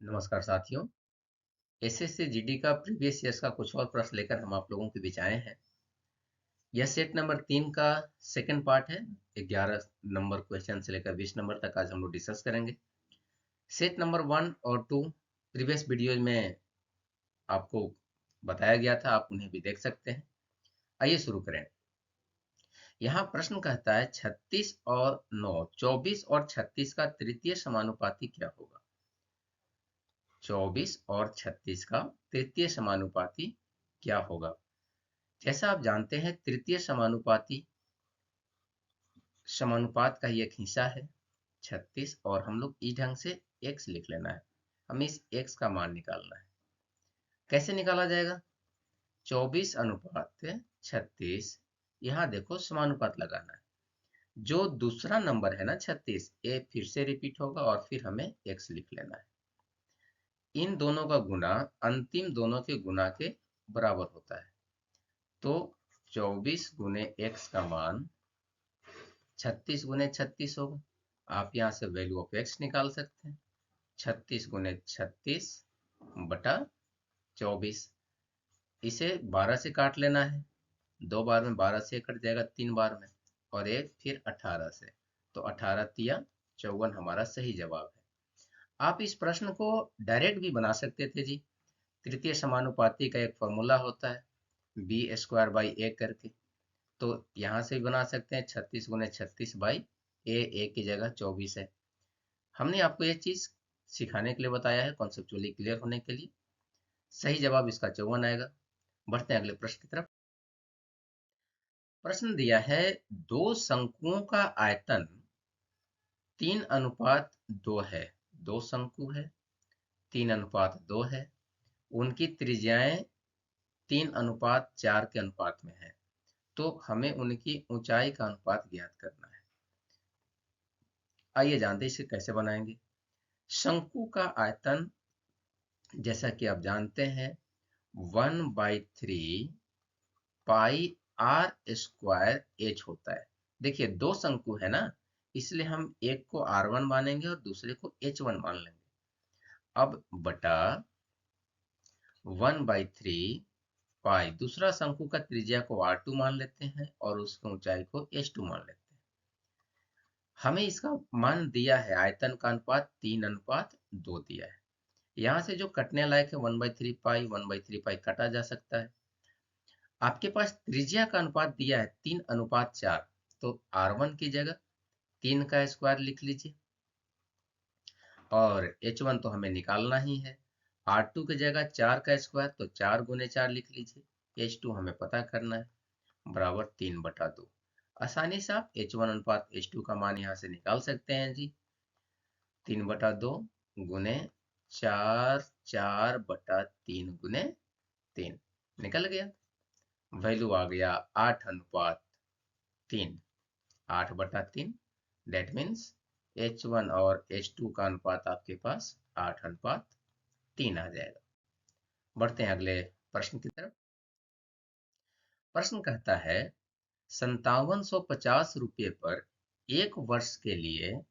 नमस्कार साथियों। SSC GD का प्रीवियस ईयर्स का कुछ और प्रश्न लेकर हम आप लोगों के बीच आए हैं। यह सेट नंबर 3 का सेकंड पार्ट है। 11 नंबर क्वेश्चन से लेकर 20 नंबर तक आज हम लोग डिस्कस करेंगे। सेट नंबर 1 और 2 प्रीवियस वीडियो में आपको बताया गया था, आप उन्हें भी देख सकते हैं। आइए शुरू करें। यहाँ प्रश्न कहता है 36 और 9, 24 और 36 का तृतीय समानुपाती क्या होगा। 24 और 36 का तृतीय समानुपाती क्या होगा। जैसा आप जानते हैं तृतीय समानुपाती समानुपात का ही एक हिस्सा है 36, और हम लोग इस ढंग से x लिख लेना है। हमें इस x का मान निकालना है। कैसे निकाला जाएगा। 24 अनुपात 36, यहाँ देखो समानुपात लगाना है। जो दूसरा नंबर है ना 36, ये फिर से रिपीट होगा और फिर हमें x लिख लेना है। इन दोनों का गुना अंतिम दोनों के गुना के बराबर होता है। तो 24 गुने x का मान 36 गुने 36 होगा। आप यहाँ से वैल्यू ऑफ x निकाल सकते हैं। 36 गुने 36 बटा 24। इसे 12 से काट लेना है। 2 बार में 12 से कट जाएगा, 3 बार में, और एक फिर 18 से। तो 18 तिया 54 हमारा सही जवाब है। आप इस प्रश्न को डायरेक्ट भी बना सकते थे जी। तृतीय समानुपाती का एक फॉर्मूला होता है बी स्क्वायर बाई ए करके। तो यहाँ से भी बना सकते हैं 36 गुने 36 बाई ए की जगह 24 है। हमने आपको ये चीज सिखाने के लिए बताया है, कॉन्सेप्चुअली क्लियर होने के लिए। सही जवाब इसका 54 आएगा। बढ़ते हैं अगले प्रश्न की तरफ। प्रश्न दिया है दो शंकुओं का आयतन 3:2 है। दो शंकु है, 3:2 है। उनकी त्रिज्याएं 3:4 के अनुपात में है। तो हमें उनकी ऊंचाई का अनुपात ज्ञात करना है। आइए जानते हैं इसे कैसे बनाएंगे। शंकु का आयतन जैसा कि आप जानते हैं 1/3 पाई आर स्क्वायर एच होता है। देखिए दो शंकु है ना, इसलिए हम एक को R1 मानेंगे और दूसरे को H1 मान लेंगे। अब बटा 1/3 पाई, दूसरा शंकु का त्रिज्या को R2 मान लेते हैं और उसकी ऊंचाई को H2 मान लेते हैं। हमें इसका मान दिया है, आयतन का अनुपात 3:2 दिया है। यहाँ से जो कटने लायक है 1/3 पाई, 1/3 पाई कटा जा सकता है। आपके पास त्रिज्या का अनुपात दिया है 3:4, तो R1 की जगह 3 का स्क्वायर लिख लीजिए, और H1 तो हमें निकालना ही है। R2 की जगह 4 का स्क्वायर, तो 4 गुने 4 लिख लीजिए। H2 हमें पता करना है, बराबर 3/2। आसानी से आप H1 अनुपात H2 का मान यहाँ से निकाल सकते हैं जी। 3/2 गुने 4, 4/3 गुने 3, निकल गया। वैल्यू आ गया 8:3, 8/3। डेट मीन्स H1 और H2 का अनुपात आपके पास 8:3 आ जाएगा। बढ़ते हैं अगले प्रश्न की तरफ। प्रश्न कहता है 5750 पर एक वर्ष के लिए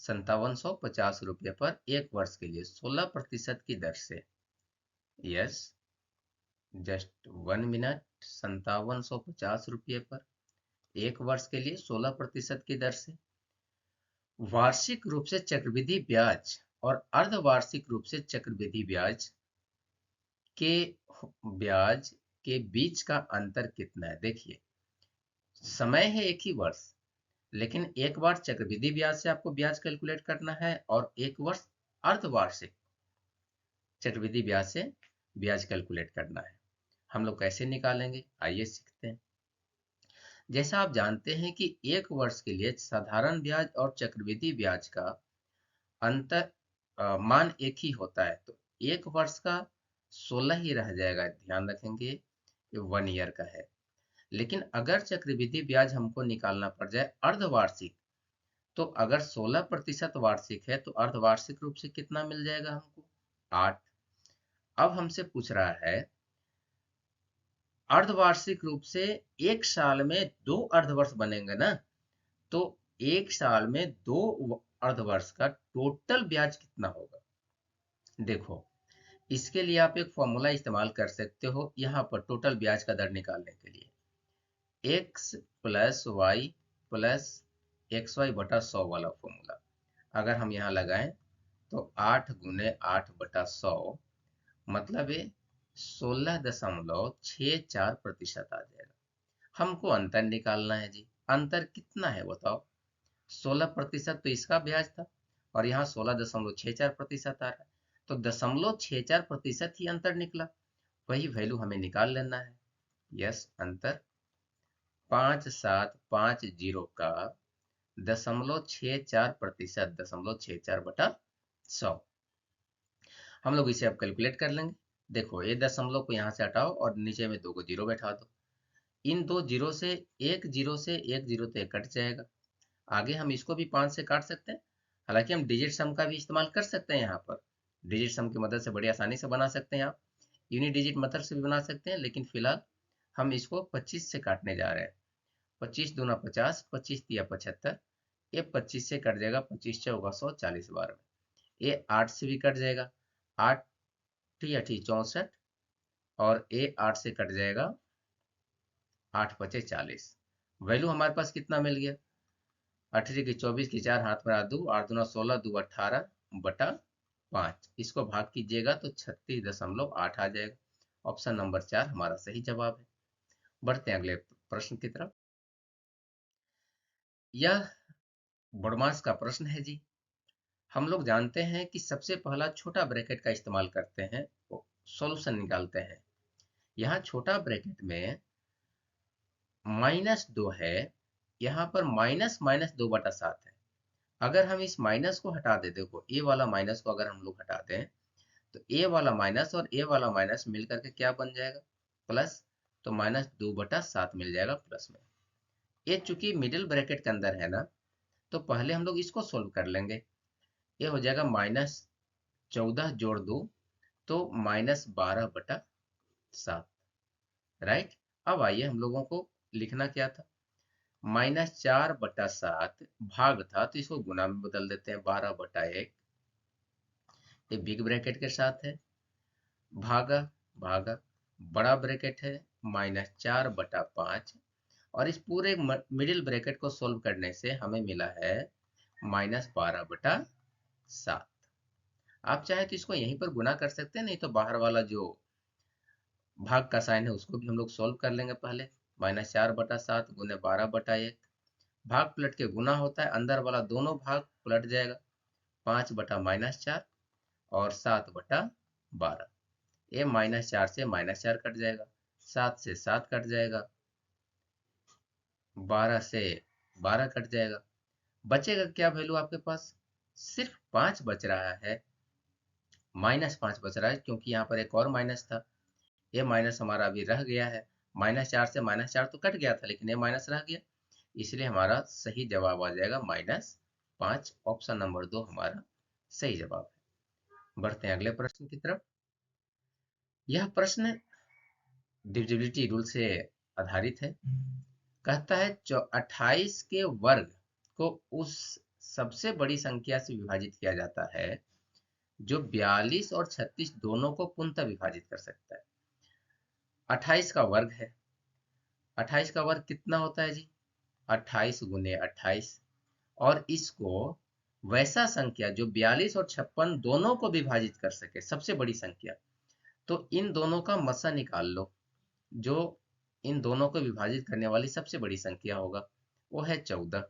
5750 पर एक वर्ष के लिए 16% की दर से, यस जस्ट 1 मिनट, 5750 पर एक वर्ष के लिए 16% की दर से वार्षिक रूप से चक्रवृद्धि ब्याज और अर्धवार्षिक रूप से चक्रवृद्धि ब्याज के ब्याज के बीच का अंतर कितना है। देखिए समय है एक ही वर्ष, लेकिन एक बार चक्रवृद्धि ब्याज से आपको ब्याज कैलकुलेट करना है और एक वर्ष अर्धवार्षिक चक्रवृद्धि ब्याज से ब्याज कैलकुलेट करना है। हम लोग कैसे निकालेंगे, आइए सीखते हैं। जैसा आप जानते हैं कि एक वर्ष के लिए साधारण ब्याज और चक्रवृद्धि ब्याज का अंतर मान एक ही होता है, तो एक वर्ष का 16 ही रह जाएगा। ध्यान रखेंगे ये 1 ईयर का है। लेकिन अगर चक्रवृद्धि ब्याज हमको निकालना पड़ जाए अर्धवार्षिक, तो अगर 16% वार्षिक है तो अर्धवार्षिक रूप से कितना मिल जाएगा हमको, 8। अब हमसे पूछ रहा है अर्धवार्षिक रूप से एक साल में 2 अर्धवर्ष बनेंगे ना, तो एक साल में 2 अर्धवर्ष का टोटल ब्याज कितना होगा। देखो, इसके लिए आप एक फॉर्मूला इस्तेमाल कर सकते हो यहाँ पर टोटल ब्याज का दर निकालने के लिए, x plus y plus x y बटा 100 वाला फॉर्मूला अगर हम यहाँ लगाएं तो 8 × 8/100 मतलब ये 16.64% आ जाएगा। हमको अंतर निकालना है जी। अंतर कितना है बताओ? 16% तो इसका ब्याज था और यहाँ 16.64% आ रहा है, तो 0.64% ही अंतर निकला। वही वैल्यू हमें निकाल लेना है। यस, अंतर 5750 का 0.64%, 0.64/100। हम लोग इसे अब कैलकुलेट कर लेंगे। देखो, ये दशमलव को यहाँ से हटाओ और नीचे में 2 को जीरो बैठा दो। इन 2 जीरो से एक जीरो तो ये कट जाएगा। आगे हम इसको भी 5 से काट सकते हैं। हालांकि हम डिजिट सम का भी इस्तेमाल कर सकते हैं यहाँ पर। डिजिट सम की मदद से बड़ी आसानी से बना सकते हैं आप। यूनिट डिजिट मेथड से भी बना सकते हैं, लेकिन फिलहाल हम इसको 25 से काटने जा रहे हैं। 25 दूना 50, 25 तिया 75। ये 25 से कट जाएगा, 25 चौका 140 बार में। ये 8 से भी कट जाएगा, 8 ठी 64, और ये 8 से कट जाएगा, 8 पचे 40। वैल्यू हमारे पास कितना मिल गया? 18 की 24 की 4 हाथ में 2, 8 दूना 16, 2 18 बटा 5। इसको भाग कीजिएगा तो 36.8 आ जाएगा। ऑप्शन नंबर 4 हमारा सही जवाब है। बढ़ते हैं अगले प्रश्न की तरफ। यह बॉडमास का प्रश्न है जी। हम लोग जानते हैं कि सबसे पहला छोटा ब्रैकेट का इस्तेमाल करते हैं, सॉल्यूशन निकालते हैं। यहाँ छोटा ब्रैकेट में -2 है, यहाँ पर माइनस माइनस 2/7 है। अगर हम इस माइनस को हटा दे, देखो ए वाला माइनस को अगर हम लोग हटा दें तो ए वाला माइनस और ए वाला माइनस मिल करके क्या बन जाएगा? प्लस। तो -2/7 मिल जाएगा प्लस में। ये चूंकि मिडिल ब्रैकेट के अंदर है ना, तो पहले हम लोग इसको सोल्व कर लेंगे। ये हो जाएगा -14 जोड़ 2, तो -12/7। राइट। अब आइए हम लोगों को लिखना क्या था? -4/7 भाग था, तो इसको गुना में बदल देते हैं, 12/1। ये बिग ब्रैकेट के साथ है, भागा भागा, बड़ा ब्रैकेट है, -4/5। और इस पूरे मिडिल ब्रैकेट को सोल्व करने से हमें मिला है -12/7। आप चाहे तो इसको यहीं पर गुना कर सकते हैं, नहीं तो बाहर वाला जो भाग का साइन है उसको भी हम लोग सोल्व कर लेंगे पहले। -4/7 गुने 12/1। भाग पलट के गुना होता है, अंदर वाला दोनों भाग पलट जाएगा, 5/-4 और 7/12। ये -4 से -4 कट जाएगा, 7 से 7 कट जाएगा, 12 से 12 कट जाएगा। बचेगा क्या वैल्यू आपके पास? सिर्फ 5 बच रहा है, -5 बच रहा है, क्योंकि यहाँ पर एक और माइनस था। ये माइनस हमारा अभी रह गया है। -4 से -4 तो कट गया था, लेकिन ये माइनस रह गया, इसलिए हमारा सही जवाब आ जाएगा -5। ऑप्शन नंबर 2 हमारा सही जवाब है। बढ़ते हैं अगले प्रश्न की तरफ। यह प्रश्न डिविजिबिलिटी रूल से आधारित है। कहता है 28 के वर्ग को उस सबसे बड़ी संख्या से विभाजित किया जाता है जो 42 और 36 दोनों को पूर्णतः विभाजित कर सकता है। 28 का वर्ग है। 28 का वर्ग कितना होता है जी? 28 गुने 28। और इसको वैसा संख्या जो 42 और 56 दोनों को विभाजित कर सके, सबसे बड़ी संख्या, तो इन दोनों का मसा निकाल लो। जो इन दोनों को विभाजित करने वाली सबसे बड़ी संख्या होगा वो है 14।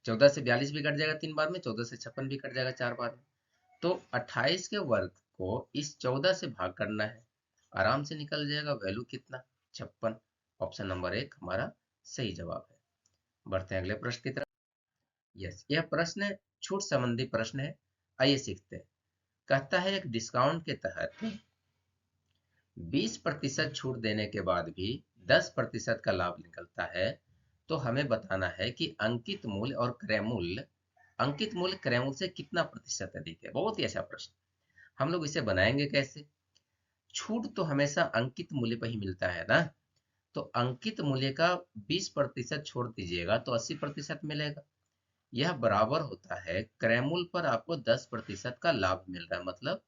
14 से 42 भी कट जाएगा 3 बार में, 14 से 56 भी कट जाएगा 4 बार में। तो 28 के वर्ग को इस 14 से भाग करना है, आराम से निकल जाएगा। वैल्यू कितना? 56। ऑप्शन नंबर 1 हमारा सही जवाब है। बढ़ते हैं अगले प्रश्न की तरफ। यस, यह प्रश्न छूट संबंधी प्रश्न है। आइए सीखते हैं। कहता है एक डिस्काउंट के तहत 20% छूट देने के बाद भी 10% का लाभ निकलता है, तो हमें बताना है कि अंकित मूल्य और क्रय मूल्य, अंकित मूल्य क्रय मूल्य से कितना प्रतिशत अधिक है। बहुत ही अच्छा प्रश्न। हम लोग इसे बनाएंगे कैसे? छूट तो हमेशा अंकित मूल्य पर ही मिलता है ना, तो अंकित मूल्य का 20% छोड़ दीजिएगा तो 80% मिलेगा। यह बराबर होता है क्रयमूल्य पर आपको 10% का लाभ मिल रहा है, मतलब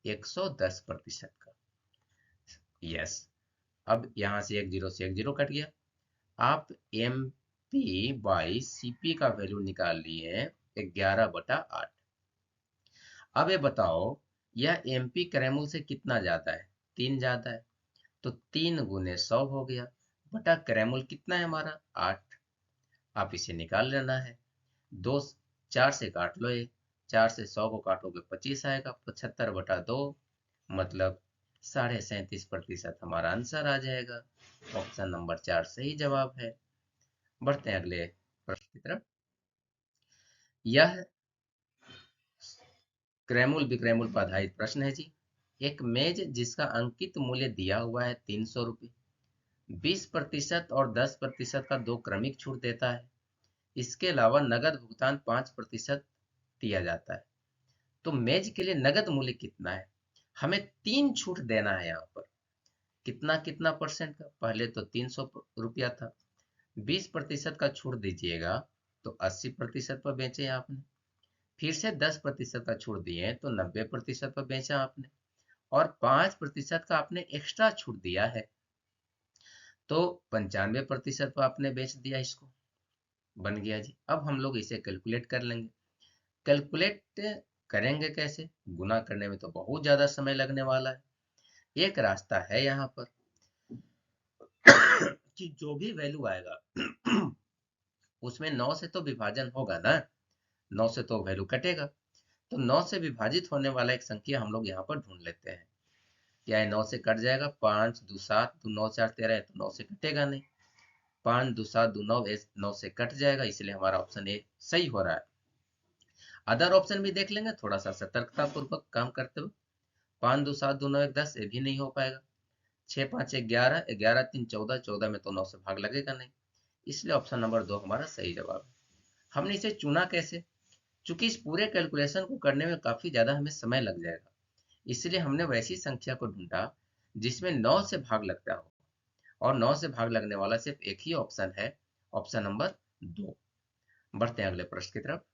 110% का। यस, अब यहां से एक जीरो से एक जीरो कट गया। आप M P by C P का वैल्यू निकाल लिए 11/8। अब ये बताओ, यह एम पी क्रयमूल्य से कितना ज्यादा है? 3 ज्यादा है, तो 3 × 100 हो गया, बटा क्रयमूल्य कितना है हमारा? 8। आप इसे निकाल लेना है। दो 4 से काट लो, ये 4 से 100 को काटोगे 25 आएगा, 75/2, मतलब 37.5% हमारा आंसर आ जाएगा। ऑप्शन नंबर 4 सही जवाब है। बढ़ते हैं अगले प्रश्न की तरफ। यह क्रयमूल्य विक्रयमूल्य पर आधारित प्रश्न है जी। एक मेज जिसका अंकित मूल्य दिया हुआ है 300 रुपये, 20% और 10% का दो क्रमिक छूट देता है। इसके अलावा नगद भुगतान 5% दिया जाता है। तो मेज के लिए नगद मूल्य कितना है? हमें 3 छूट देना है यहाँ पर। कितना कितना परसेंट का? पहले तो 300 रुपया था, 20% का छूट दीजिएगा तो 80% पर बेचे आपने। फिर से 10% का छूट दिए तो 90% पर बेचा आपने, और 5% का आपने एक्स्ट्रा छूट दिया है तो 95% पर आपने बेच दिया इसको। बन गया जी। अब हम लोग इसे कैलकुलेट कर लेंगे। कैलकुलेट करेंगे कैसे? गुना करने में तो बहुत ज्यादा समय लगने वाला है। एक रास्ता है यहाँ पर कि जो भी वैल्यू आएगा उसमें 9 से तो विभाजन होगा ना, 9 से तो वैल्यू कटेगा। तो 9 से विभाजित होने वाला एक संख्या हम लोग यहाँ पर ढूंढ लेते हैं। क्या है? 9 से कट जाएगा, 5 2 7 2 9 4 13 है, तो 9 से कटेगा नहीं। 5 2 7 2 9, 9 से कट जाएगा, इसलिए हमारा ऑप्शन ए सही हो रहा है। अदर ऑप्शन भी देख लेंगे थोड़ा सा सतर्कता पूर्वक काम करते हुए। 5 2 7 2 9 1 10, ये भी नहीं हो पाएगा। 6 5 1 11, 11 3 14, 14 में तो 9 से भाग लगेगा नहीं, इसलिए ऑप्शन नंबर 2 हमारा सही जवाब है। हमने इसे चुना कैसे? चूंकि इस पूरे कैलकुलेशन को करने में काफी ज्यादा हमें समय लग जाएगा, इसलिए हमने वैसी संख्या को ढूंढा जिसमें 9 से भाग लगता हो, और 9 से भाग लगने वाला सिर्फ एक ही ऑप्शन है, ऑप्शन नंबर 2। बढ़ते हैं अगले प्रश्न की तरफ।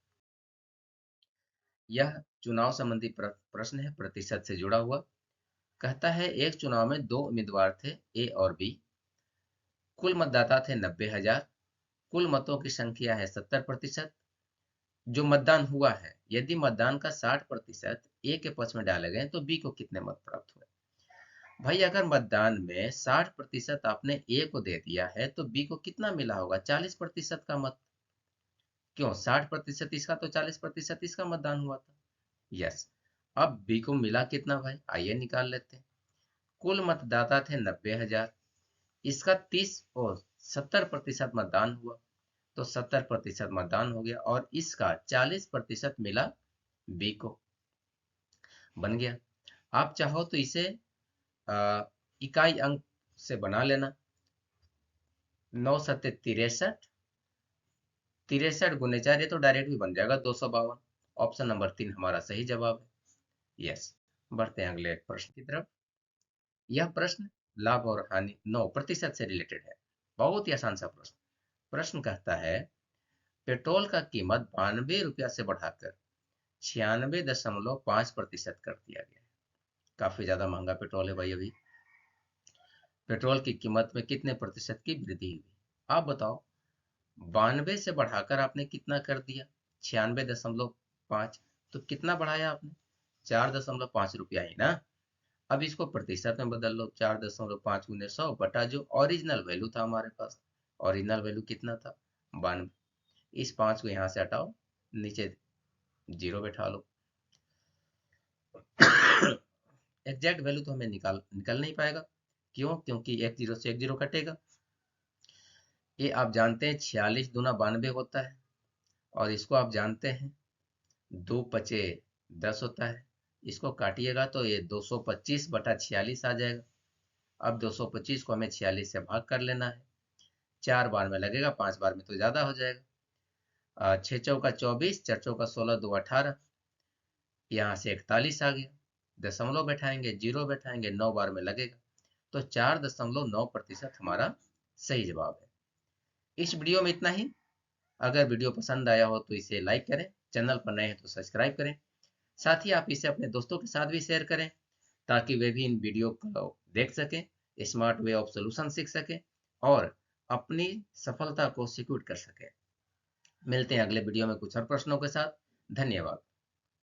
यह चुनाव संबंधी प्रश्न है, प्रतिशत से जुड़ा हुआ। कहता है एक चुनाव में दो उम्मीदवार थे, ए और बी। कुल मतदाता थे 90,000। कुल मतों की संख्या है 70%। जो मतदान हुआ है, यदि मतदान का 60% ए के पक्ष में डाले गए तो बी को कितने मत प्राप्त हुए? भाई अगर मतदान में 60% आपने ए को दे दिया है तो बी को कितना मिला होगा? 40% का मत। क्यों? 60% इसका तो 40% इसका मतदान हुआ था। यस। अब बी को मिला कितना भाई? आइए निकाल लेते हैं। कुल मतदाता थे 90,000, इसका 30 और 70% मतदान हुआ, तो 70% मतदान हो गया, और इसका 40% मिला बी को। बन गया। आप चाहो तो इसे इकाई अंक से बना लेना। 9 सत्ते 63, 63 × 4, ये तो डायरेक्ट भी बन जाएगा 252। ऑप्शन नंबर 3 हमारा सही जवाब है। यस। बढ़ते हैं अगले प्रश्न की तरफ। यह प्रश्न लाभ और हानि 9% से रिलेटेड है। बहुत ही आसान सा प्रश्न। प्रश्न कहता है पेट्रोल का कीमत 92 रुपया से बढ़ाकर 96.5% कर दिया गया है। काफी ज्यादा महंगा पेट्रोल है भाई। अभी पेट्रोल की कीमत में कितने प्रतिशत की वृद्धि हुई? आप बताओ। 92 से बढ़ाकर आपने कितना कर दिया? 96.5। तो कितना बढ़ाया आपने? 4.5 रुपया ही ना। अब इसको प्रतिशत में बदल लो। 4.5 × 100 बटा जो ओरिजिनल वैल्यू था हमारे पास। ओरिजिनल वैल्यू कितना था? 92। इस 5 को यहाँ से हटाओ, नीचे जीरो बैठा लो। एग्जैक्ट वैल्यू तो हमें निकल नहीं पाएगा। क्यों? क्योंकि एक जीरो से एक जीरो कटेगा। ये आप जानते हैं 46 दूना 92 होता है, और इसको आप जानते हैं 2 पचे 10 होता है। इसको काटिएगा तो ये 225/46 आ जाएगा। अब 225 को हमें 46 से भाग कर लेना है। 4 बार में लगेगा, 5 बार में तो ज्यादा हो जाएगा। 6 चौका 24, 4 चौका 16, 2 18, यहाँ से 41 आ गया। दशमलव बैठाएंगे, जीरो बैठाएंगे, 9 बार में लगेगा, तो 4.9% हमारा सही जवाब है। इस वीडियो में इतना ही। अगर वीडियो पसंद आया हो तो इसे लाइक करें, चैनल पर नए हैं तो सब्सक्राइब करें। साथ ही आप इसे अपने दोस्तों के साथ भी शेयर करें ताकि वे भी इन वीडियो को देख सकें, स्मार्ट वे ऑफ सोल्यूशन सीख सकें और अपनी सफलता को सिक्योर कर सकें। मिलते हैं अगले वीडियो में कुछ और प्रश्नों के साथ। धन्यवाद।